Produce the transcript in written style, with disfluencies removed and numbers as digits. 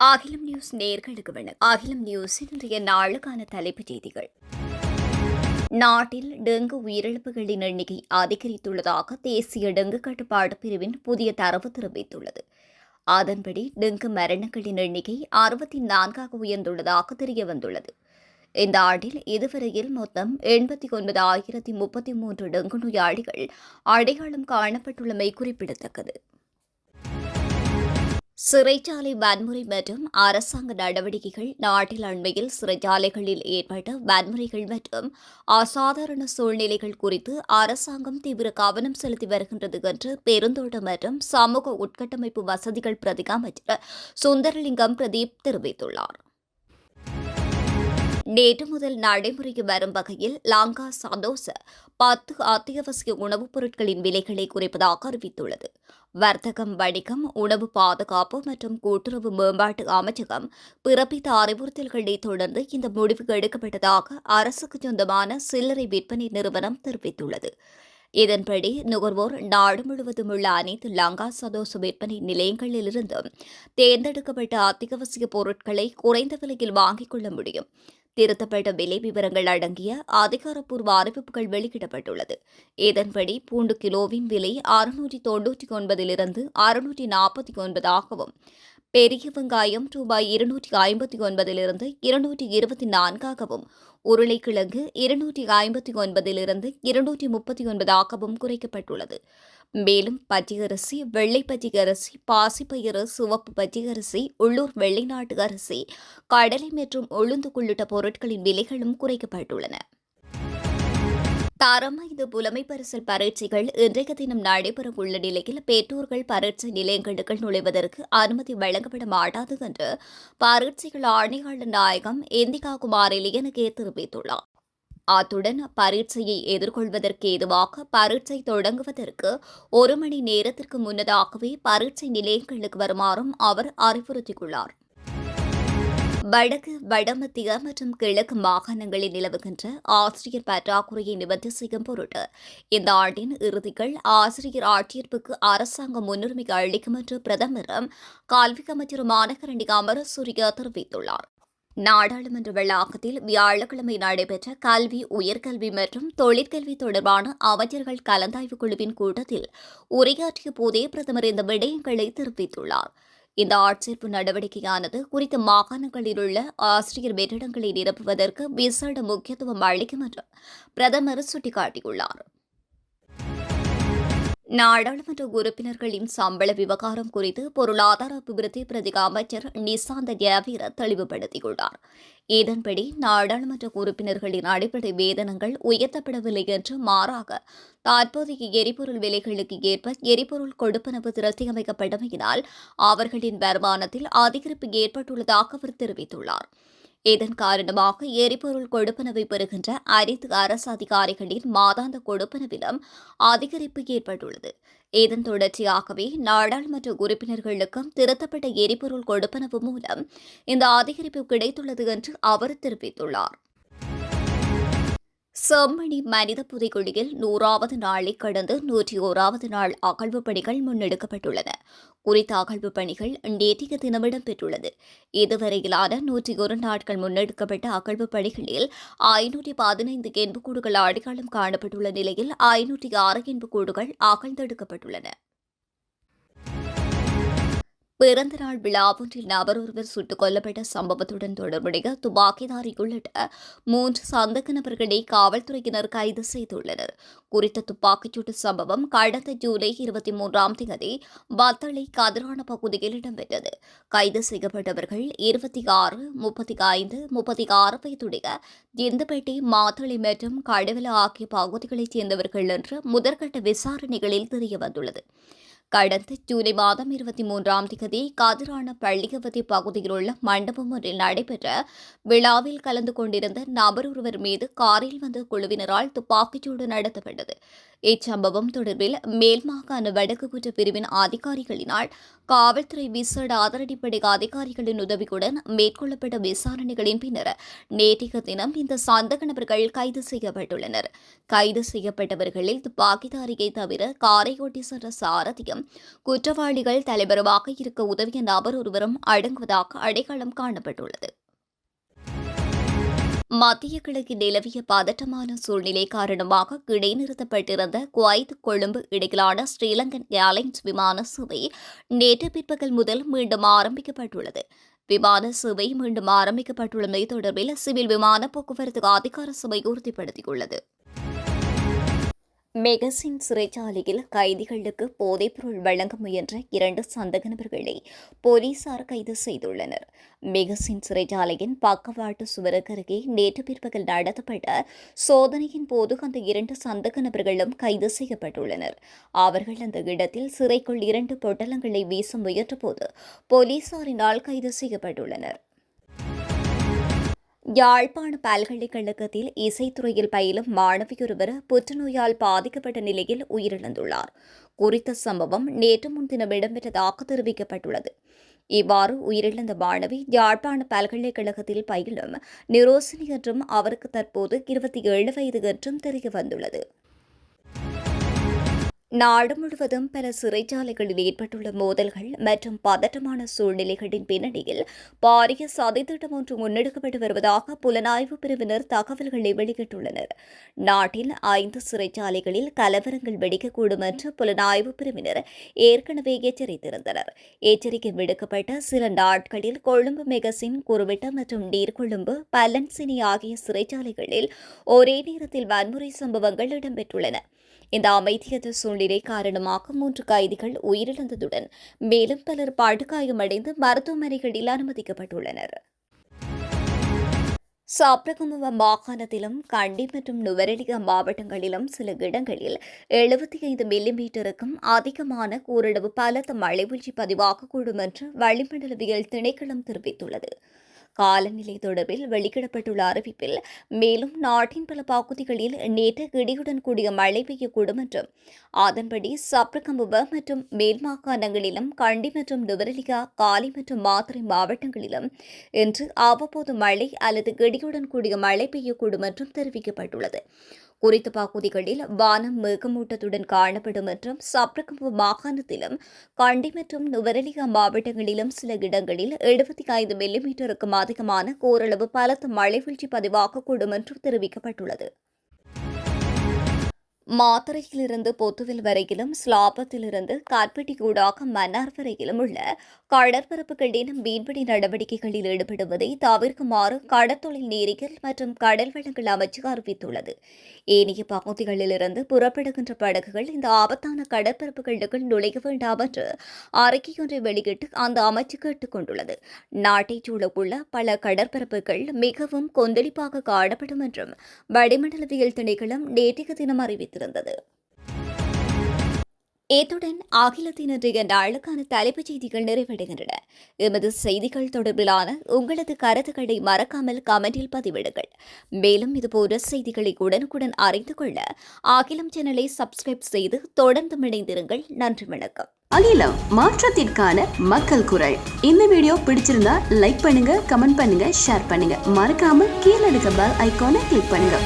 அகிலம் நியூஸ் நேர்களுக்கு வணக்கம். அகிலம் நியூஸின் இன்றைய நாளுக்கான தலைப்புச் செய்திகள். நாட்டில் டெங்கு உயிரிழப்புகளின் எண்ணிக்கை அதிகரித்துள்ளதாக தேசிய டெங்கு கட்டுப்பாடு பிரிவின் புதிய தரவு தெரிவித்துள்ளது. அதன்படி டெங்கு மரணங்களின் எண்ணிக்கை 64ஆக உயர்ந்துள்ளதாக தெரியவந்துள்ளது. இந்த ஆண்டில் இதுவரையில் மொத்தம் 89,033 டெங்கு நோயாளிகள் அடையாளம் காணப்பட்டுள்ளமை குறிப்பிடத்தக்கது. சிறைச்சாலை வன்முறை மற்றும் அரசாங்க நடவடிக்கைகள். நாட்டில் அண்மையில் சிறைச்சாலைகளில் ஏற்பட்ட வன்முறைகள் மற்றும் அசாதாரண சூழ்நிலைகள் குறித்து அரசாங்கம் தீவிர கவனம் செலுத்தி வருகின்றது என்று பெருந்தோட்டம் மற்றும் சமூக உட்கட்டமைப்பு வசதிகள் பிரதி அமைச்சர் சுந்தரலிங்கம் பிரதீப் தெரிவித்துள்ளார். நேற்று முதல் நடைமுறைக்கு வரும் வகையில் லங்கா சந்தோஷ 10 அத்தியாவசிய உணவுப் பொருட்களின் விலைகளை குறைப்பதாக அறிவித்துள்ளது. வர்த்தகம், வணிகம், உணவு பாதுகாப்பு மற்றும் கூட்டுறவு மேம்பாட்டு அமைச்சகம் பிறப்பித்த அறிவுறுத்தல்களை தொடர்ந்து இந்த முடிவு எடுக்கப்பட்டதாக அரசுக்கு சொந்தமான சில்லறை விற்பனை நிறுவனம் தெரிவித்துள்ளது. இதன்படி நுகர்வோர் நாடு முழுவதும் உள்ள அனைத்து லங்கா சதோச விற்பனை நிலையங்களிலிருந்தும் தேர்ந்தெடுக்கப்பட்ட அத்தியாவசிய பொருட்களை குறைந்த விலையில் வாங்கிக் கொள்ள முடியும். திருத்தப்பட்ட விலை விவரங்கள் அடங்கிய அதிகாரப்பூர்வ அறிவிப்புகள் வெளியிடப்பட்டுள்ளது. இதன்படி பூண்டு கிலோவின் விலை 699 649 பெரிய வெங்காயம் ரூபாய் 259 224 உருளைக்கிழங்கு 259 239 குறைக்கப்பட்டுள்ளது. மேலும் பச்சையரிசி, வெள்ளை பச்சையரிசி, பாசிப்பயிறு, சிவப்பு பச்சையரிசி, உள்ளூர் வெளிநாட்டு அரிசி, கடலை மற்றும் உளுந்து உள்ளிட்ட பொருட்களின் விலைகளும் குறைக்கப்பட்டுள்ளன. தரம் 5 புலமை பரிசில் பரீட்சைகள் இன்றைய தினம் நடைபெறவுள்ள நிலையில் பெற்றோர்கள் பரீட்சை நிலையங்களுக்கு நுழைவதற்கு அனுமதி வழங்கப்பட மாட்டாது என்று பரீட்சைகள் ஆணையாளர் நாயகம் இந்திகா குமார் இளையனுக்கே தெரிவித்துள்ளார். அத்துடன் பரீட்சையை எதிர்கொள்வதற்கு ஏதுவாக பரீட்சை தொடங்குவதற்கு 1 மணி நேரத்திற்கு முன்னதாகவே பரீட்சை நிலையங்களுக்கு வருமாறும் அவர் அறிவுறுத்தியுள்ளார். வடக்கு, வடமத்திய மற்றும் கிழக்கு மாகாணங்களில் நிலவுகின்ற ஆசிரியர் பற்றாக்குறையை நிவர்த்தி செய்யும் பொருட்டு இந்த ஆண்டின் இறுதிக்குள் ஆசிரியர் ஆட்சேர்ப்புக்கு அரசாங்கம் முன்னுரிமை அளிக்கும் என்று பிரதமரும் கல்வி அமைச்சருமான கரண்டி அமரசூரிய தெரிவித்துள்ளார். நாடாளுமன்ற வளாகத்தில் வியாழக்கிழமை நடைபெற்ற கல்வி, உயர்கல்வி மற்றும் தொழிற்கல்வி தொடர்பான அமைச்சர்கள் கலந்தாய்வு குழுவின் கூட்டத்தில் உரையாற்றிய போதே பிரதமர் இந்த விடயங்களை தெரிவித்துள்ளார். இந்த ஆட்சேர்ப்பு நடவடிக்கையானது குறித்த மாகாணங்களில் உள்ள ஆசிரியர் வெற்றிடங்களை நிரப்புவதற்கு விசேட முக்கியத்துவம் அளிக்கும் என்று பிரதமர் சுட்டிக்காட்டியுள்ளார். நாடாளுமன்ற உறுப்பினர்களின் சம்பள விவகாரம் குறித்து பொருளாதார அபிவிருத்தி பிரதி அமைச்சர் நிசாந்த ஜாவீர தெளிவுபடுத்தியுள்ளார். இதன்படி நாடாளுமன்ற உறுப்பினர்களின் அடிப்படை வேதனங்கள் உயர்த்தப்படவில்லை என்று, மாறாக தற்போதைய எரிபொருள் விலைகளுக்கு ஏற்ப எரிபொருள் கொடுப்பனவு திருத்தியமைக்கப்பட்டமையினால் அவர்களின் வருமானத்தில் அதிகரிப்பு ஏற்பட்டுள்ளதாக அவர் தெரிவித்துள்ளார். இதன் காரணமாக எரிபொருள் கொடுப்பனவை பெறுகின்ற அனைத்து அரசு அதிகாரிகளின் மாதாந்த கொடுப்பனவிலும் அதிகரிப்பு ஏற்பட்டுள்ளது. இதன் தொடர்ச்சியாகவே நாடாளுமன்ற உறுப்பினர்களுக்கும் திருத்தப்பட்ட எரிபொருள் கொடுப்பனவு மூலம் இந்த அதிகரிப்பு கிடைத்துள்ளது என்று அவர் தெரிவித்துள்ளார். செம்மணி மனித புதைகுழியில் 100வது நாளை கடந்து 101வது நாள் அகழ்வு பணிகள் முன்னெடுக்கப்பட்டுள்ளன. குறித்த அகழ்வு பணிகள் நேற்றைய தினம் இடம்பெற்றுள்ளது. இதுவரையிலான 101 நாட்கள் முன்னெடுக்கப்பட்ட அகழ்வு பணிகளில் 515 எண்புக்கூடுகள் அடையாளம் காணப்பட்டுள்ள நிலையில் 506 எண்புக்கூடுகள் அகழ்ந்தெடுக்கப்பட்டுள்ளன. பிறந்தநாள் விழா ஒன்றில் நபர் ஒருவர் சுட்டுக் கொல்லப்பட்ட சம்பவத்துடன் தொடர்புடைய துப்பாக்கிதாரி உள்ளிட்ட 3 சந்தேக நபர்களை காவல்துறையினர் கைது செய்துள்ளனர். குறித்த துப்பாக்கிச்சூட்டு சம்பவம் கடந்த ஜூலை 23ஆம் தேதி வத்தளை கதிரான பகுதியில் இடம்பெற்றது. கைது செய்யப்பட்டவர்கள் 26, 35, 36 வயதுடைய இந்துப்பேட்டை, மாத்தளை மற்றும் கடவல ஆகிய பகுதிகளைச் சேர்ந்தவர்கள் என்று முதற்கட்ட விசாரணைகளில் தெரியவந்துள்ளது. கடந்த ஜூலை மாதம் 23ஆம் தேதி கதிரான பள்ளியவதி பகுதியில் உள்ள மண்டபம் ஒன்றில் நடைபெற்ற விழாவில் கலந்து கொண்டிருந்த நபர் ஒருவர் மீது காரில் வந்த குழுவினரால் துப்பாக்கிச்சூடு நடத்தப்பட்டது. இச்சம்பவம் தொடர்பில் மேல் மாகாண வடக்கு குற்ற பிரிவின் அதிகாரிகளினால் காவல்துறை விசேட அதிரடிப்படை அதிகாரிகளின் உதவியுடன் மேற்கொள்ளப்பட்ட விசாரணைகளின் பின்னர் நேற்றைய தினம் இந்த சந்தக நபர்கள் கைது செய்யப்பட்டுள்ளனர். கைது செய்யப்பட்டவர்களில் துப்பாக்கிதாரியை தவிர காரை ஓட்டி சென்ற சாரதியும் குற்றவாளிகள் தலைவருமாக இருக்க உதவிய நபர் ஒருவரும் அடங்குவதாக அடையாளம் காணப்பட்டுள்ளது. மத்திய கிழக்கில் நிலவிய பதட்டமான சூழ்நிலை காரணமாக இடைநிறுத்தப்பட்டிருந்த குவைத் கொழும்பு இடையிலான ஸ்ரீலங்கன் ஏர்லைன்ஸ் விமான சேவை நேற்று பிற்பகல் முதல் மீண்டும் ஆரம்பிக்கப்பட்டுள்ளது. விமான சேவை மீண்டும் ஆரம்பிக்கப்பட்டுள்ளமை தொடர்பில் சிவில் விமான போக்குவரத்து அதிகார சபை உறுதிப்படுத்தியுள்ளது. மெகசின் சிறைச்சாலையில் கைதிகளுக்கு போதைப்பொருள் வழங்க முயன்ற 2 சந்தக நபர்களை போலீசார் கைது செய்துள்ளனர். மெகசின் சிறைச்சாலையின் பக்கவாட்டு சுவருக்கருகே நேற்று பிற்பகல் நடத்தப்பட்ட சோதனையின் போது அந்த 2 சந்தக நபர்களும் கைது செய்யப்பட்டுள்ளனர். அவர்கள் அந்த இடத்தில் சிறைக்குள் 2 பொட்டலங்களை வீச முயன்றபோது போலீசாரினால் கைது செய்யப்பட்டுள்ளனர். யாழ்ப்பாண பல்கலைக்கழகத்தில் இசைத்துறையில் பயிலும் மாணவியொருவர் புற்றுநோயால் பாதிக்கப்பட்ட நிலையில் உயிரிழந்துள்ளார். குறித்த சம்பவம் நேற்று முன்தினம் இடம்பெற்றதாக தெரிவிக்கப்பட்டுள்ளது. இவ்வாறு உயிரிழந்த மாணவி யாழ்ப்பாண பல்கலைக்கழகத்தில் பயிலும் நிரோசினி என்றும் அவருக்கு தற்போது 27 வயது என்றும் தெரியவந்துள்ளது. நாடு முழுவதும் பல சிறைச்சாலைகளில் ஏற்பட்டுள்ள மோதல்கள் மற்றும் பதட்டமான சூழ்நிலைகளின் பின்னணியில் பாரிய சதித்திட்டம் ஒன்று முன்னெடுக்கப்பட்டு வருவதாக புலனாய்வு பிரிவினர் தகவல்களை வெளியிட்டுள்ளனர். நாட்டில் 5 சிறைச்சாலைகளில் கலவரங்கள் வெடிக்கக்கூடும் என்று புலனாய்வு பிரிவினர் ஏற்கனவே எச்சரித்திருந்தனர். எச்சரிக்கை விடுக்கப்பட்ட சில நாட்களில் கொழும்பு மெகசின், குருவிட்ட மற்றும் நீர்கொழும்பு, பல்லன்சினி ஆகிய சிறைச்சாலைகளில் ஒரே நேரத்தில் வன்முறை சம்பவங்கள் இடம்பெற்றுள்ளன. இந்த அமைதியற்ற சூழ்நிலை காரணமாக 3 கைதிகள் உயிரிழந்ததுடன் மேலும் பலர் படுகாயமடைந்து மருத்துவமனைகளில் அனுமதிக்கப்பட்டுள்ளனர். சாப்ரகமுவ மாகாணத்திலும் கண்டி மற்றும் நுவரெலியா மாவட்டங்களிலும் சில இடங்களில் 75 மில்லிமீட்டருக்கும் அதிகமான கூரளவு பலத்த மழை வீழ்ச்சி பதிவாகக்கூடும் என்று வளிமண்டலவியல் திணைக்களம் தெரிவித்துள்ளது. காலநிலை தொடர்பில் வெளியிடப்பட்டுள்ள அறிவிப்பில் மேலும் நாட்டின் பல பகுதிகளில் நேற்று இடியுடன் கூடிய மழை பெய்யக்கூடும் என்றும் அதன்படி சப்ரகமுவ மற்றும் மேல் மாகாணங்களிலும் கண்டி மற்றும் நுவரெலியா, காலி மற்றும் மாத்தறை மாவட்டங்களிலும் இன்று அவ்வப்போது மழை அல்லது இடியுடன் கூடிய மழை பெய்யக்கூடும் என்றும் தெரிவிக்கப்பட்டுள்ளது. குறித்த பகுதிகளில் வானம் மேகமூட்டத்துடன் காணப்படும் என்றும் சப்ரகமுவ மாகாணத்திலும் கண்டி மற்றும் நுவரெலியா மாவட்டங்களிலும் சில இடங்களில் 75 மில்லிமீட்டருக்கும் அதிகமான ஓரளவு பலத்த மழை வீழ்ச்சி பதிவாகக்கூடும் என்றும் தெரிவிக்கப்பட்டுள்ளது. மாத்தறையிலிருந்து பொத்துவில் வரையிலும், ஸ்லாபத்திலிருந்து கார்பெட்டிகூடாக மன்னார் வரையிலும் உள்ள கடற்பரப்புகளில் மீன்பிடி நடவடிக்கைகளில் ஈடுபடுவதை தவிர்க்குமாறு கடற்தொழில் நீரியல் மற்றும் கடல் வளங்கள் அமைச்சு அறிவித்துள்ளது. ஏனைய பகுதிகளிலிருந்து புறப்படுகின்ற படகுகள் இந்த ஆபத்தான கடற்பரப்புகளுக்குள் நுழைய வேண்டாம் என்று அறிக்கையொன்றை வெளியிட்டு அந்த அமைச்சு கேட்டுக் கொண்டுள்ளது. நாட்டைச் சூழவுள்ள பல கடற்பரப்புகள் மிகவும் கொந்தளிப்பாக காணப்படும் என்றும் வளிமண்டலவியல் திணைக்களம் நேற்றைய தினம் அறிவித்தது. இத்துடன் அகிலத்தின் இன்றைய நாளுக்கான தலைப்புச் செய்திகள் நிறைவடைகின்றன. எமது செய்திகள் தொடர்பிலான உங்களது கருத்துக்களை மறக்காமல் கமெண்டில் பதிவிடுங்கள். மேலும் இதுபோன்ற செய்திகளை உடனுக்குடன் அறிந்து கொள்ள அகிலம் சேனலை சப்ஸ்கிரைப் செய்து தொடர்ந்து இணைந்திருங்கள். நன்றி, வணக்கம். அகிலம், மாற்றத்திற்கான மக்கள் குரல். இந்த வீடியோ பிடிச்சிருந்தா லைக் பண்ணுங்க, கமெண்ட் பண்ணுங்க, ஷேர் பண்ணுங்க. மறக்காம கீழே இருக்க பெல் ஐகானை கிளிக் பண்ணுங்க.